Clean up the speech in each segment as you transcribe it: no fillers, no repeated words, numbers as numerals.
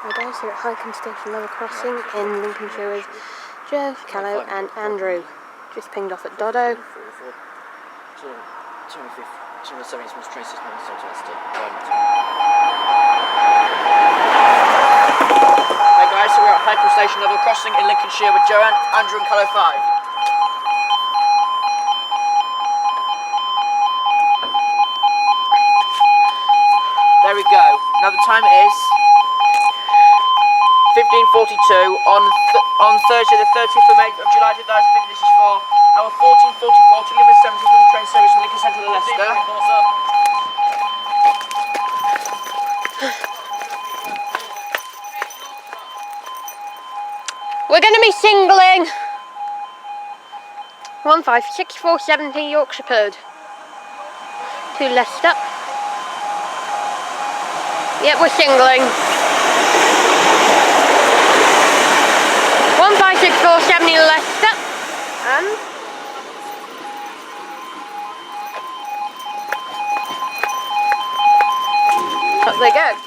Hi guys, we're at Hykeham Station level crossing in Lincolnshire with Joe, Callow and Andrew. Just pinged off at Dodo. Hey guys, so we're at Hykeham Station level crossing in Lincolnshire with Joanne, Andrew and Callow 5. There we go. Now the time is 15:42 on Thursday the 30th of July 2015. This is for our 14:44 to Limit 70 from the train service from Lincoln Central to Leicester. We're going to be singling 156470 Yorkshire Perd to Leicester. Yep, we're singling 156470 Leicester and up they go.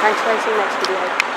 Thanks for watching. Next video.